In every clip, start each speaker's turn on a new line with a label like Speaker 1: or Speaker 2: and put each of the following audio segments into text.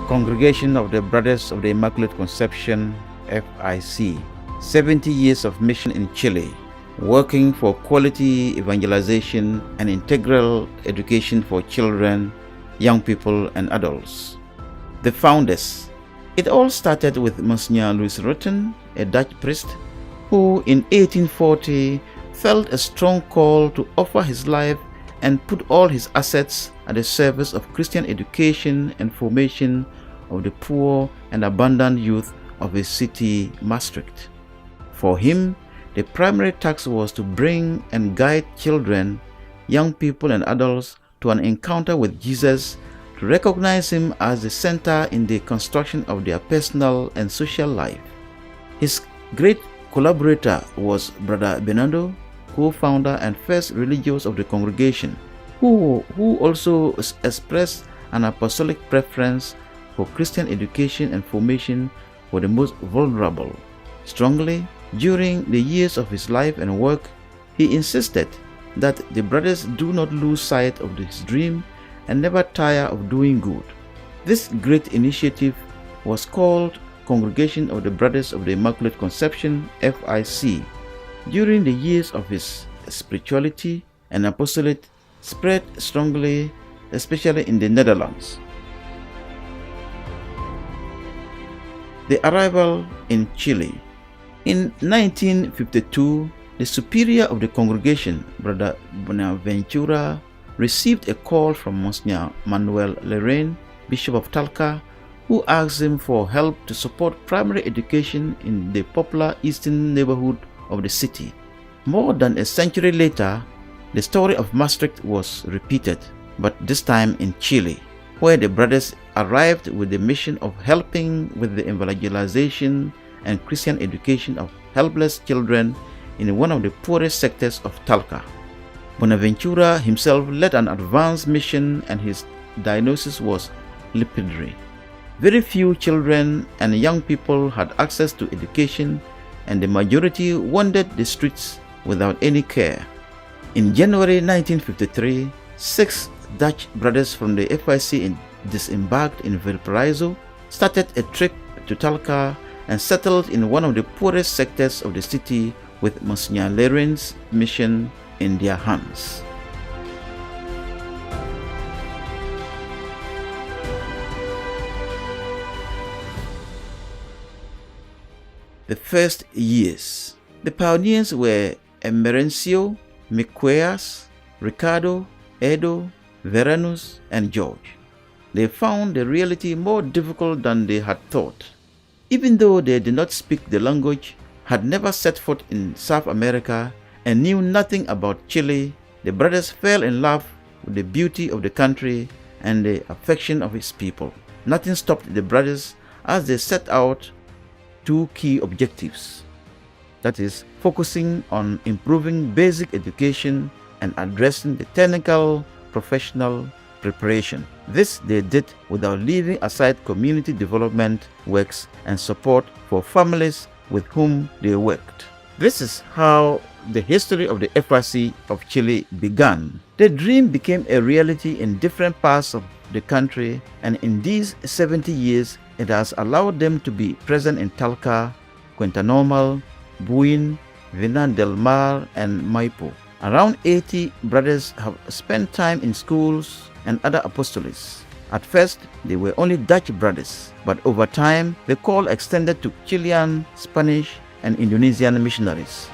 Speaker 1: Congregation of the Brothers of the Immaculate Conception, FIC, 70 years of mission in Chile, working for quality evangelization and integral education for children, young people, and adults. The founders. It all started with Monsignor Louis Rutten, a Dutch priest, who in 1840 felt a strong call to offer his life and put all his assets at the service of Christian education and formation of the poor and abandoned youth of his city, Maastricht. For him, the primary task was to bring and guide children, young people, and adults to an encounter with Jesus, to recognize him as the center in the construction of their personal and social life. His great collaborator was Brother Bernardo, co-founder and first religious of the congregation, who also expressed an apostolic preference for Christian education and formation for the most vulnerable. Strongly, during the years of his life and work, he insisted that the brothers do not lose sight of his dream and never tire of doing good. This great initiative was called Congregation of the Brothers of the Immaculate Conception, FIC. During the years of his spirituality and apostolate spread strongly, especially in the Netherlands. The arrival in Chile. In 1952, the superior of the congregation, Brother Bonaventura, received a call from Monsignor Manuel Lerrain, Bishop of Talca, who asked him for help to support primary education in the popular eastern neighborhood of the city. More than a century later, the story of Maastricht was repeated, but this time in Chile, where the brothers arrived with the mission of helping with the evangelization and Christian education of helpless children in one of the poorest sectors of Talca. Bonaventura himself led an advanced mission, and his diagnosis was lapidary. Very few children and young people had access to education, and the majority wandered the streets without any care. In January 1953, 6 Dutch brothers from the FIC disembarked in Valparaiso, started a trip to Talca, and settled in one of the poorest sectors of the city with Monsignor Lerrain's mission in their hands. The first years. The pioneers were Emerencio, Miqueas, Ricardo, Edo, Veranus, and George. They found the reality more difficult than they had thought. Even though they did not speak the language, had never set foot in South America, and knew nothing about Chile, the brothers fell in love with the beauty of the country and the affection of its people. Nothing stopped the brothers as they set out 2 key objectives. That is, focusing on improving basic education and addressing the technical professional preparation. This they did without leaving aside community development works and support for families with whom they worked. This is how the history of the FIC of Chile began. The dream became a reality in different parts of the country, and in these 70 years, it has allowed them to be present in Talca, Cuenta Normal, Buin, Vinan del Mar, and Maipo. Around 80 brothers have spent time in schools and other apostolates. At first, they were only Dutch brothers, but over time, the call extended to Chilean, Spanish, and Indonesian missionaries.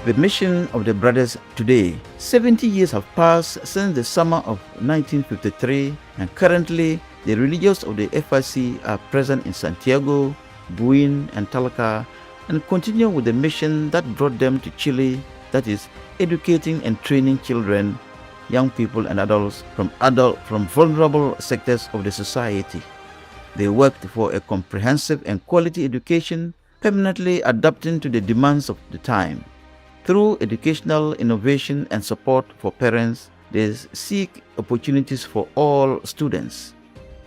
Speaker 1: The mission of the brothers today. 70 years have passed since the summer of 1953, and currently, the religious of the FIC are present in Santiago, Buin, and Talca, and continue with the mission that brought them to Chile, that is, educating and training children, young people, and adults from vulnerable sectors of the society. They worked for a comprehensive and quality education, permanently adapting to the demands of the time. Through educational innovation and support for parents, they seek opportunities for all students.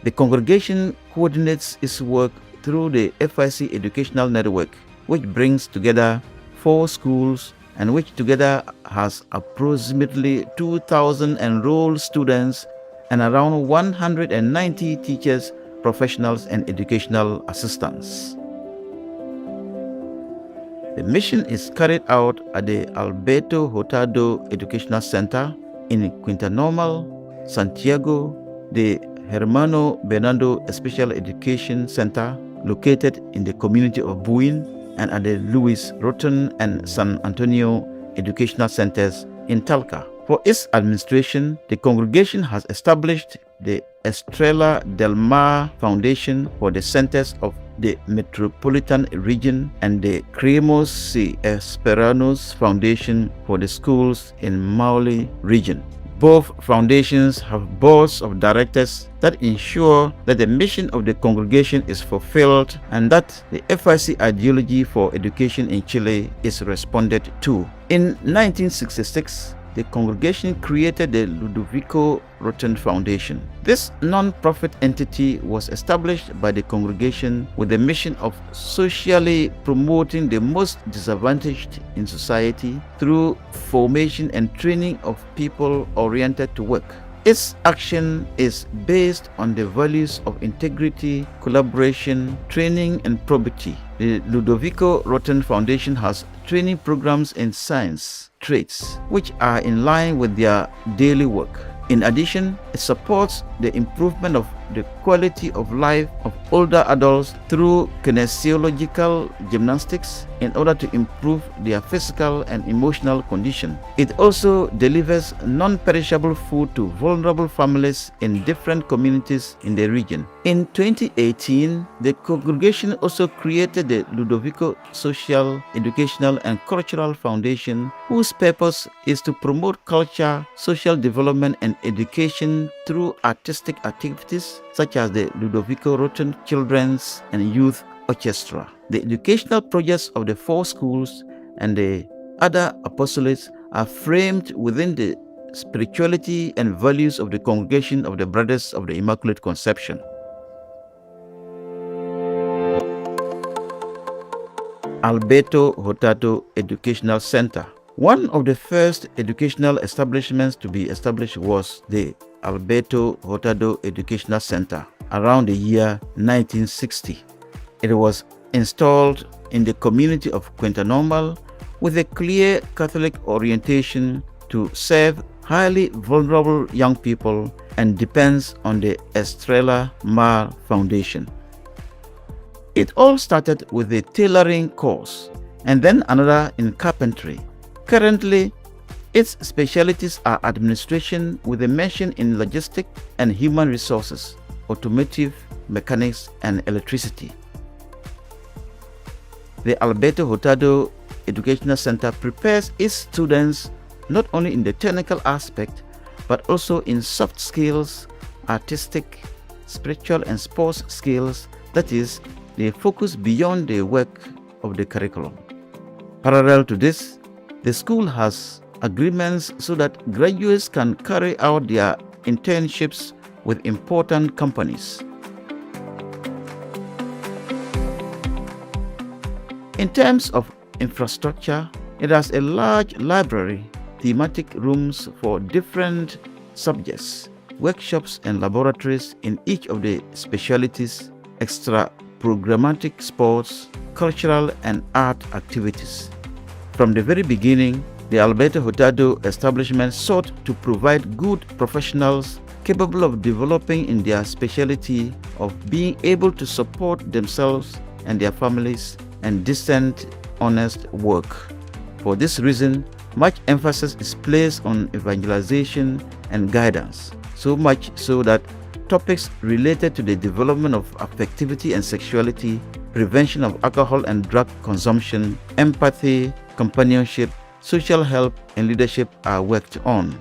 Speaker 1: The congregation coordinates its work through the FIC Educational Network, which brings together 4 schools and which together has approximately 2,000 enrolled students and around 190 teachers, professionals, and educational assistants. The mission is carried out at the Alberto Hurtado Educational Center in Quinta Normal, Santiago, the Hermano Bernardo Special Education Center located in the community of Buin, and at the Luis Roton and San Antonio Educational Centers in Talca. For its administration, the congregation has established the Estrella del Mar Foundation for the centers of the metropolitan region and the Creemos y Esperanos Foundation for the schools in Maule region. Both foundations have boards of directors that ensure that the mission of the congregation is fulfilled and that the FIC ideology for education in Chile is responded to. In 1966, the congregation created the Ludovico Rotten Foundation. This non-profit entity was established by the congregation with the mission of socially promoting the most disadvantaged in society through formation and training of people oriented to work. Its action is based on the values of integrity, collaboration, training, and probity. The Ludovico Rotten Foundation has training programs in science, trades, which are in line with their daily work. In addition, it supports the improvement of the quality of life of older adults through kinesiological gymnastics in order to improve their physical and emotional condition. It also delivers non-perishable food to vulnerable families in different communities in the region. In 2018, the congregation also created the Ludovico Social, Educational and Cultural Foundation, whose purpose is to promote culture, social development and education through artistic activities such as the Ludovico Rotten Children's and Youth Orchestra. The educational projects of the 4 schools and the other apostolates are framed within the spirituality and values of the Congregation of the Brothers of the Immaculate Conception. Alberto Hurtado Educational Center. One of the first educational establishments to be established was the Alberto Hurtado Educational Center around the year 1960. It was installed in the community of Quinta Normal with a clear Catholic orientation to serve highly vulnerable young people and depends on the Estrella Mar Foundation. It all started with a tailoring course and then another in carpentry. Currently, its specialties are administration with a mention in logistics and human resources, automotive, mechanics, and electricity. The Alberto Hurtado Educational Center prepares its students not only in the technical aspect, but also in soft skills, artistic, spiritual, and sports skills. That is, they focus beyond the work of the curriculum. Parallel to this, the school has agreements so that graduates can carry out their internships with important companies. In terms of infrastructure, it has a large library, thematic rooms for different subjects, workshops and laboratories in each of the specialties, extra programmatic sports, cultural and art activities. From the very beginning, the Alberto Hurtado establishment sought to provide good professionals capable of developing in their specialty, of being able to support themselves and their families, and decent, honest work. For this reason, much emphasis is placed on evangelization and guidance, so much so that topics related to the development of affectivity and sexuality, prevention of alcohol and drug consumption, empathy, companionship, social help, and leadership are worked on.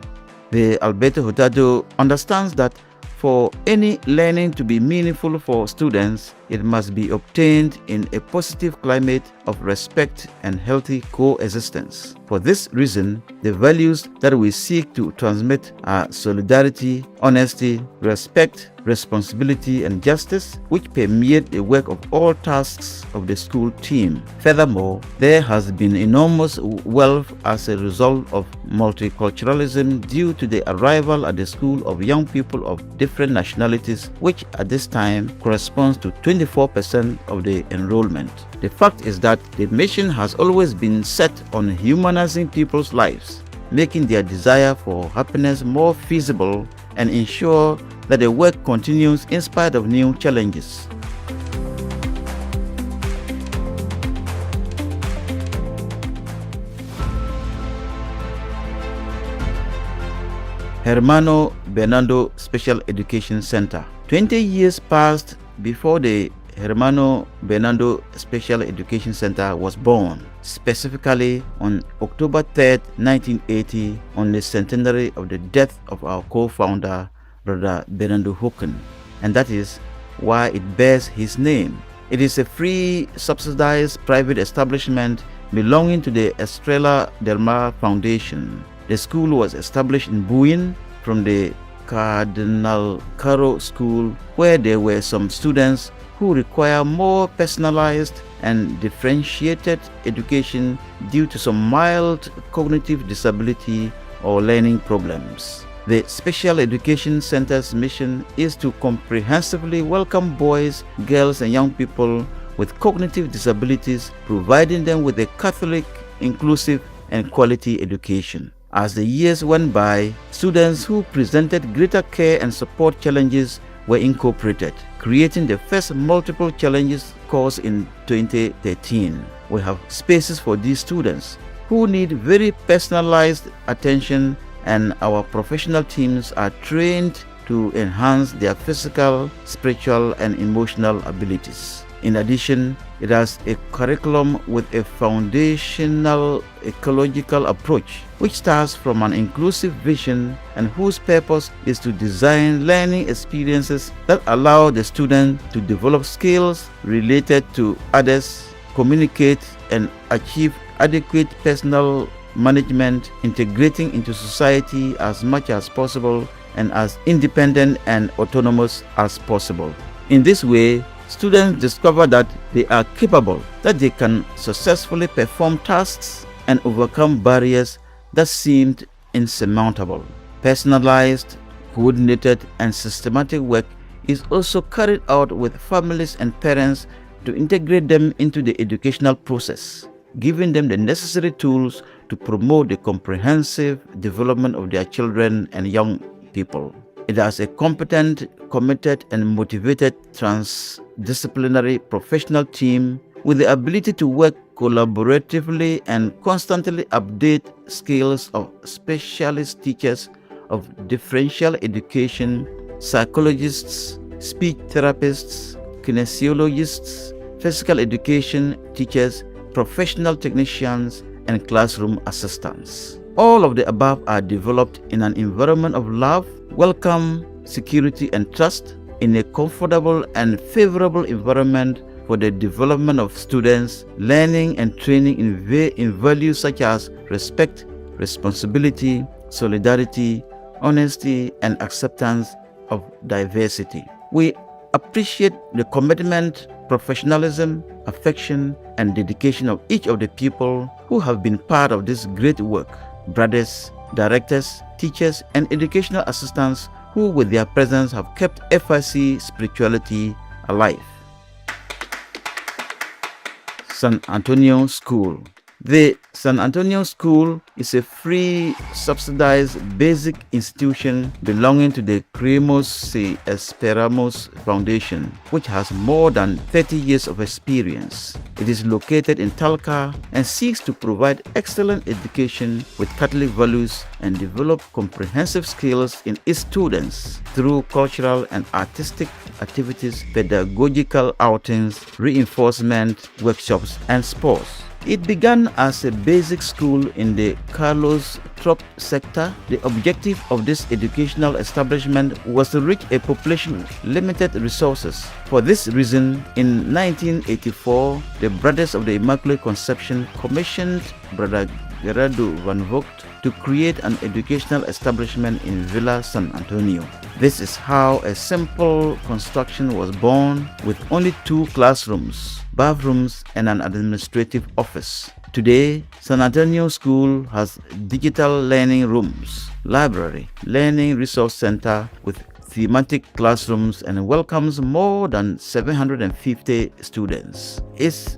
Speaker 1: The Alberto Hurtado understands that for any learning to be meaningful for students, it must be obtained in a positive climate of respect and healthy coexistence. For this reason, the values that we seek to transmit are solidarity, honesty, respect, responsibility, and justice, which permeate the work of all tasks of the school team. Furthermore, there has been enormous wealth as a result of multiculturalism due to the arrival at the school of young people of different nationalities, which at this time corresponds to 24% of the enrollment. The fact is that the mission has always been set on humanizing people's lives, making their desire for happiness more feasible, and ensure that the work continues in spite of new challenges. Hermano Bernardo Special Education Center. 20 years passed before the Hermano Bernardo Special Education Center was born, specifically on October 3, 1980, on the centenary of the death of our co-founder, Brother Bernardo Hoeken, and that is why it bears his name. It is a free, subsidized private establishment belonging to the Estrella del Mar Foundation. The school was established in Buin from the Cardinal Caro School, where there were some students who require more personalized and differentiated education due to some mild cognitive disability or learning problems. The Special Education Center's mission is to comprehensively welcome boys, girls, and young people with cognitive disabilities, providing them with a Catholic, inclusive, and quality education. As the years went by, students who presented greater care and support challenges were incorporated, creating the first multiple challenges course in 2013. We have spaces for these students who need very personalized attention, and our professional teams are trained to enhance their physical, spiritual, and emotional abilities. In addition, it has a curriculum with a foundational ecological approach, which starts from an inclusive vision and whose purpose is to design learning experiences that allow the student to develop skills related to others, communicate, and achieve adequate personal management, integrating into society as much as possible and as independent and autonomous as possible. In this way, students discover that they are capable, that they can successfully perform tasks and overcome barriers that seemed insurmountable. Personalized, coordinated, and systematic work is also carried out with families and parents to integrate them into the educational process, giving them the necessary tools to promote the comprehensive development of their children and young people. It has a competent, committed, and motivated transdisciplinary professional team with the ability to work collaboratively and constantly update skills of specialist teachers of differential education, psychologists, speech therapists, kinesiologists, physical education teachers, professional technicians, and classroom assistants. All of the above are developed in an environment of love, welcome, security, and trust, in a comfortable and favorable environment for the development of students, learning and training in values such as respect, responsibility, solidarity, honesty, and acceptance of diversity. We appreciate the commitment, professionalism, affection, and dedication of each of the people who have been part of this great work. Brothers, directors, teachers, and educational assistants who with their presence have kept FIC spirituality alive. San Antonio School. The San Antonio School is a free, subsidized basic institution belonging to the Creemos y Esperamos Foundation, which has more than 30 years of experience. It is located in Talca and seeks to provide excellent education with Catholic values and develop comprehensive skills in its students through cultural and artistic activities, pedagogical outings, reinforcement, workshops, and sports. It began as a basic school in the Carlos Trop sector. The objective of this educational establishment was to reach a population with limited resources. For this reason, in 1984, the Brothers of the Immaculate Conception commissioned Brother Gerardo van Vogt to create an educational establishment in Villa San Antonio. This is how a simple construction was born, with only 2 classrooms, bathrooms, and an administrative office. Today, San Antonio School has digital learning rooms, library, learning resource center with thematic classrooms, and welcomes more than 750 students. Its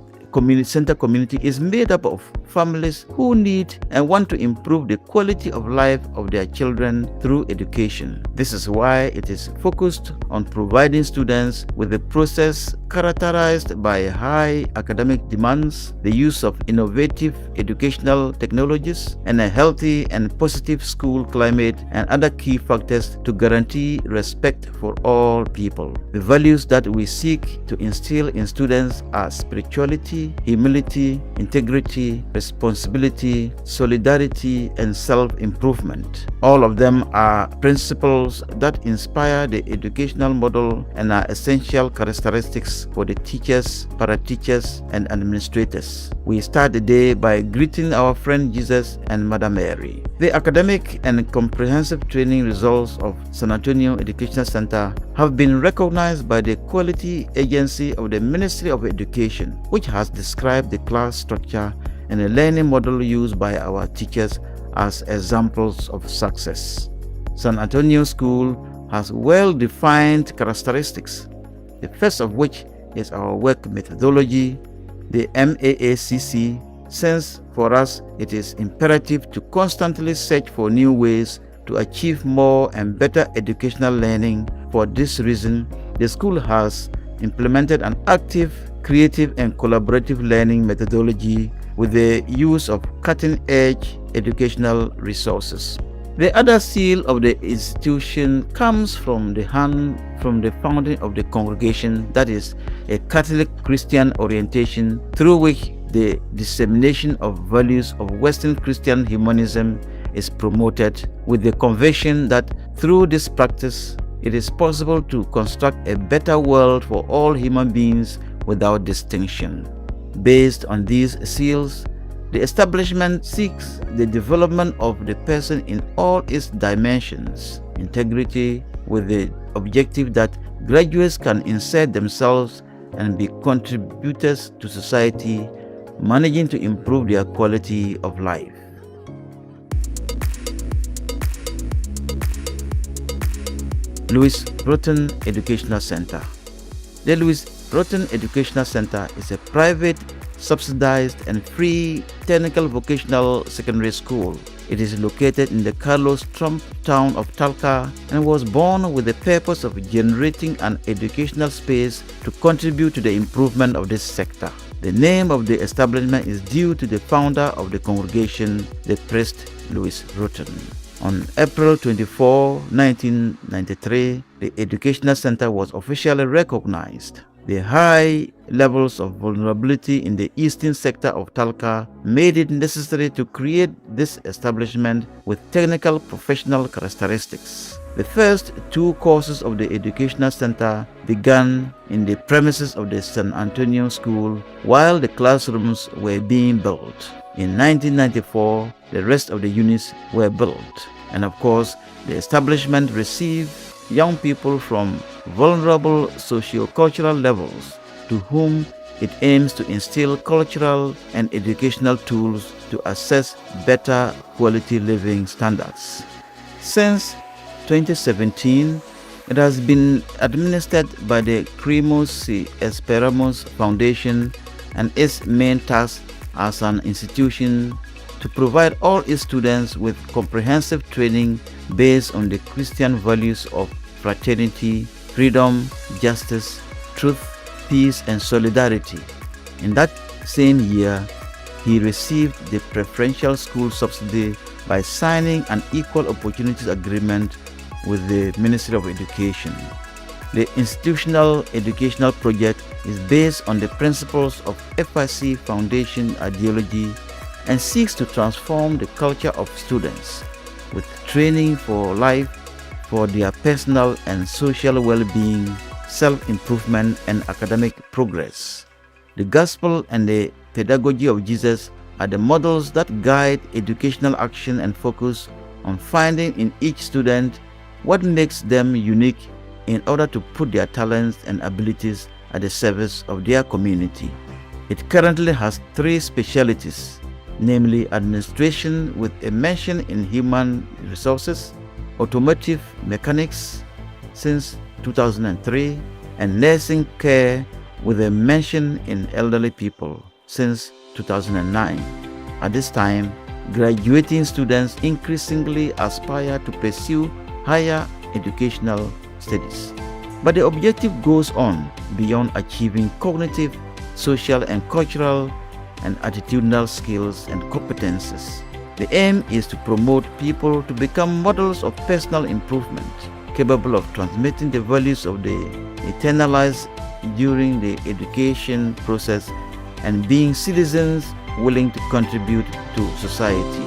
Speaker 1: center community is made up of families who need and want to improve the quality of life of their children through education. This is why it is focused on providing students with a process characterized by high academic demands, the use of innovative educational technologies, and a healthy and positive school climate, and other key factors to guarantee respect for all people. The values that we seek to instill in students are spirituality, humility, integrity, responsibility, solidarity, and self-improvement. All of them are principles that inspire the educational model and are essential characteristics for the teachers, para-teachers, and administrators. We start the day by greeting our friend Jesus and Mother Mary. The academic and comprehensive training results of San Antonio Educational Center have been recognized by the Quality Agency of the Ministry of Education, which has described the class structure and the learning model used by our teachers as examples of success. San Antonio School has well-defined characteristics, the first of which is our work methodology, the MAACC, since for us it is imperative to constantly search for new ways to achieve more and better educational learning. For this reason, the school has implemented an active, creative, and collaborative learning methodology with the use of cutting-edge educational resources. The other seal of the institution comes from the founding of the congregation, that is, a Catholic Christian orientation through which the dissemination of values of Western Christian humanism is promoted, with the conviction that through this practice it is possible to construct a better world for all human beings without distinction. Based on these seals, the establishment seeks the development of the person in all its dimensions, integrity, with the objective that graduates can insert themselves and be contributors to society, managing to improve their quality of life. Louis Rotten Educational Center. The Louis Rotten Educational Center is a private, subsidized, and free technical vocational secondary school. It is located in the Carlos Trump town of Talca and was born with the purpose of generating an educational space to contribute to the improvement of this sector. The name of the establishment is due to the founder of the congregation, the priest Louis Rotten. On April 24, 1993, the Educational Center was officially recognized. The high levels of vulnerability in the eastern sector of Talca made it necessary to create this establishment with technical professional characteristics. The first 2 courses of the Educational Center began in the premises of the San Antonio School while the classrooms were being built. In 1994, the rest of the units were built, and of course, the establishment received young people from vulnerable socio-cultural levels to whom it aims to instill cultural and educational tools to assess better quality living standards. Since 2017, it has been administered by the Creemos y Esperamos Foundation, and its main task as an institution to provide all its students with comprehensive training based on the Christian values of fraternity, freedom, justice, truth, peace, and solidarity. In that same year, he received the preferential school subsidy by signing an equal opportunities agreement with the Ministry of Education. The institutional educational project is based on the principles of FIC Foundation ideology and seeks to transform the culture of students with training for life for their personal and social well-being, self-improvement, and academic progress. The gospel and the pedagogy of Jesus are the models that guide educational action and focus on finding in each student what makes them unique in order to put their talents and abilities at the service of their community. It currently has 3 specialties, namely administration with a mention in human resources, automotive mechanics since 2003, and nursing care with a mention in elderly people since 2009. At this time, graduating students increasingly aspire to pursue higher educational studies. But the objective goes on beyond achieving cognitive, social and cultural and attitudinal skills and competences. The aim is to promote people to become models of personal improvement, capable of transmitting the values of the internalized during the education process and being citizens willing to contribute to society.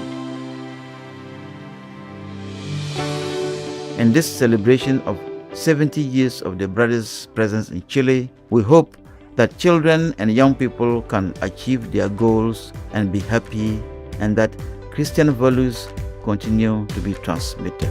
Speaker 1: In this celebration of 70 years of the Brothers' presence in Chile, we hope that children and young people can achieve their goals and be happy, and that Christian values continue to be transmitted.